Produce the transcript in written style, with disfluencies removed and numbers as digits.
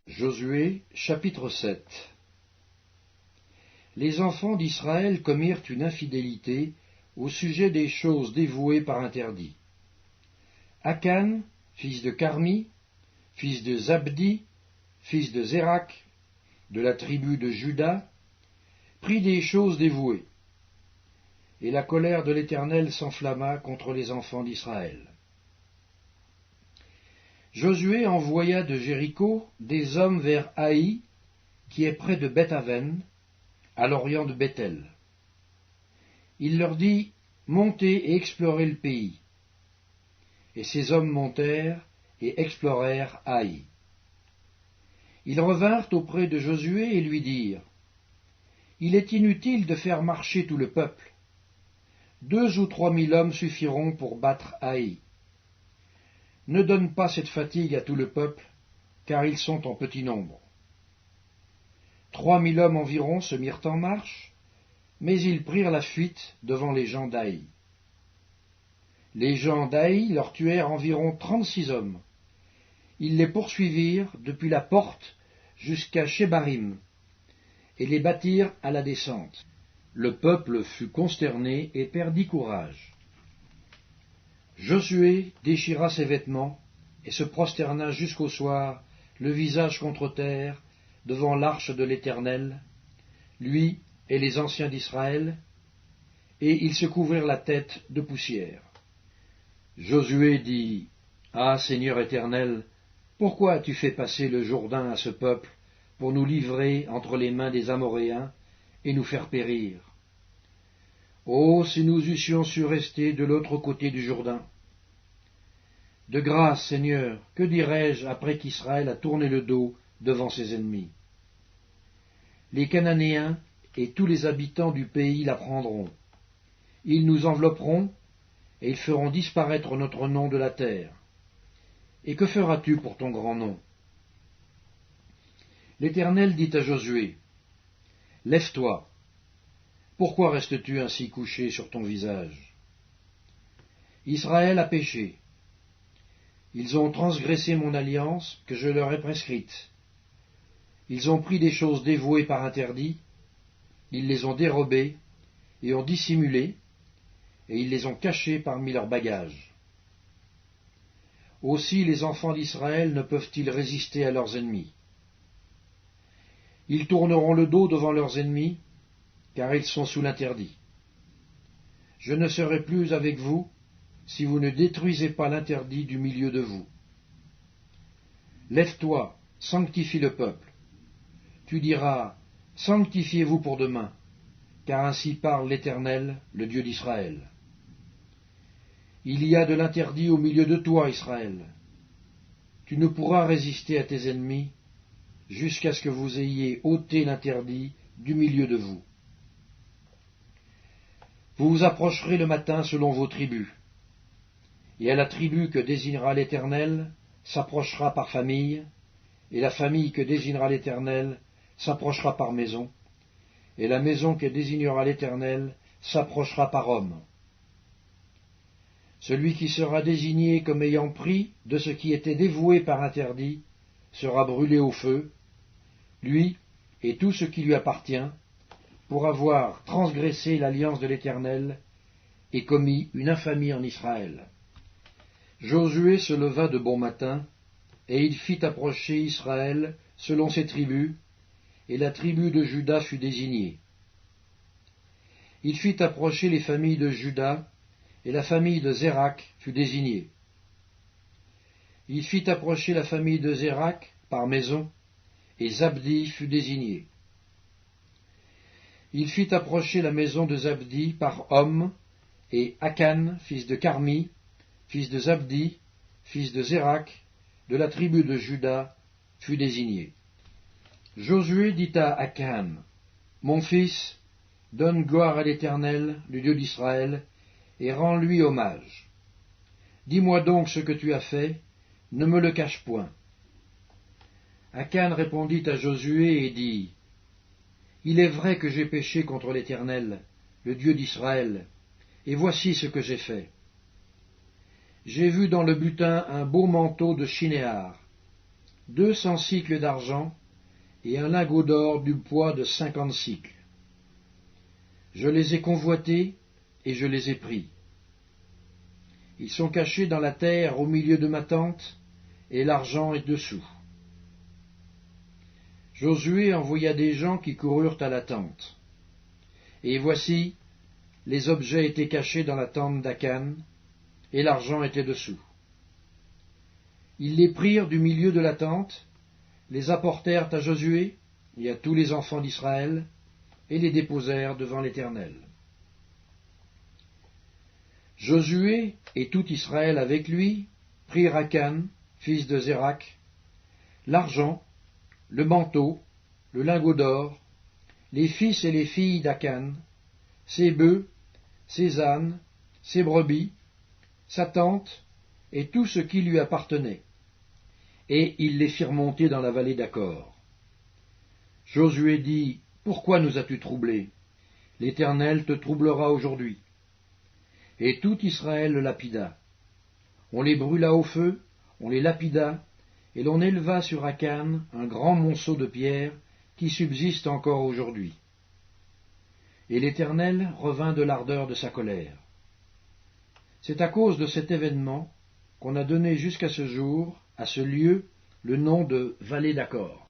Josué chapitre 7. Les enfants d'Israël commirent une infidélité au sujet des choses dévouées par interdit. Akan, fils de Carmi, fils de Zabdi, fils de Zérak, de la tribu de Juda, prit des choses dévouées. Et la colère de l'Éternel s'enflamma contre les enfants d'Israël. Josué envoya de Jéricho des hommes vers Haï, qui est près de Beth-Aven, à l'orient de Bethel. Il leur dit, « Montez et explorez le pays. » Et ces hommes montèrent et explorèrent Haï. Ils revinrent auprès de Josué et lui dirent, « Il est inutile de faire marcher tout le peuple. 2 ou 3 000 hommes suffiront pour battre Haï. Ne donne pas cette fatigue à tout le peuple, car ils sont en petit nombre. » 3 000 hommes environ se mirent en marche, mais ils prirent la fuite devant les gens d'Haï. Les gens d'Haï leur tuèrent environ 36 hommes. Ils les poursuivirent depuis la porte jusqu'à Shebarim, et les battirent à la descente. Le peuple fut consterné et perdit courage. Josué déchira ses vêtements et se prosterna jusqu'au soir, le visage contre terre, devant l'arche de l'Éternel, lui et les anciens d'Israël, et ils se couvrirent la tête de poussière. Josué dit, « Ah, Seigneur Éternel, pourquoi as-tu fait passer le Jourdain à ce peuple pour nous livrer entre les mains des Amoréens et nous faire périr? Oh, si nous eussions su rester de l'autre côté du Jourdain! De grâce, Seigneur, que dirais-je après qu'Israël a tourné le dos devant ses ennemis? Les Cananéens et tous les habitants du pays l'apprendront. Ils nous envelopperont et ils feront disparaître notre nom de la terre. Et que feras-tu pour ton grand nom? » L'Éternel dit à Josué, « Lève-toi. Pourquoi restes-tu ainsi couché sur ton visage? Israël a péché. Ils ont transgressé mon alliance que je leur ai prescrite. Ils ont pris des choses dévouées par interdit, ils les ont dérobées et ont dissimulé, et ils les ont cachées parmi leurs bagages. Aussi les enfants d'Israël ne peuvent-ils résister à leurs ennemis. Ils tourneront le dos devant leurs ennemis, car ils sont sous l'interdit. Je ne serai plus avec vous si vous ne détruisez pas l'interdit du milieu de vous. Lève-toi, sanctifie le peuple. Tu diras, sanctifiez-vous pour demain, car ainsi parle l'Éternel, le Dieu d'Israël. Il y a de l'interdit au milieu de toi, Israël. Tu ne pourras résister à tes ennemis jusqu'à ce que vous ayez ôté l'interdit du milieu de vous. Vous vous approcherez le matin selon vos tribus, et à la tribu que désignera l'Éternel s'approchera par famille, et la famille que désignera l'Éternel s'approchera par maison, et la maison que désignera l'Éternel s'approchera par homme. Celui qui sera désigné comme ayant pris de ce qui était dévoué par interdit sera brûlé au feu, lui et tout ce qui lui appartient, pour avoir transgressé l'alliance de l'Éternel et commis une infamie en Israël. » Josué se leva de bon matin, et il fit approcher Israël selon ses tribus, et la tribu de Juda fut désignée. Il fit approcher les familles de Juda, et la famille de Zérak fut désignée. Il fit approcher la famille de Zérak par maison, et Zabdi fut désigné. Il fit approcher la maison de Zabdi par homme, et Akan, fils de Carmi, fils de Zabdi, fils de Zérak, de la tribu de Juda, fut désigné. Josué dit à Akan, « Mon fils, donne gloire à l'Éternel, le Dieu d'Israël, et rends-lui hommage. Dis-moi donc ce que tu as fait, ne me le cache point. » Akan répondit à Josué et dit, « Il est vrai que j'ai péché contre l'Éternel, le Dieu d'Israël, et voici ce que j'ai fait. J'ai vu dans le butin un beau manteau de chinéar. 200 cycles d'argent et un lingot d'or du poids de 50 cycles. Je les ai convoités et je les ai pris. Ils sont cachés dans la terre au milieu de ma tente, et l'argent est dessous. Josué envoya des gens qui coururent à la tente. Et voici, les objets étaient cachés dans la tente d'Akan, et l'argent était dessous. Ils les prirent du milieu de la tente, les apportèrent à Josué et à tous les enfants d'Israël, et les déposèrent devant l'Éternel. Josué et tout Israël avec lui prirent Akan, fils de Zérak, l'argent, le manteau, le lingot d'or, les fils et les filles d'Akan, ses bœufs, ses ânes, ses brebis, sa tente et tout ce qui lui appartenait. Et ils les firent monter dans la vallée d'Acor. Josué dit, « Pourquoi nous as-tu troublés? L'Éternel te troublera aujourd'hui. » Et tout Israël le lapida. On les brûla au feu, on les lapida, et l'on éleva sur Akan un grand monceau de pierre qui subsiste encore aujourd'hui. Et l'Éternel revint de l'ardeur de sa colère. C'est à cause de cet événement qu'on a donné jusqu'à ce jour à ce lieu le nom de Vallée d'Acor.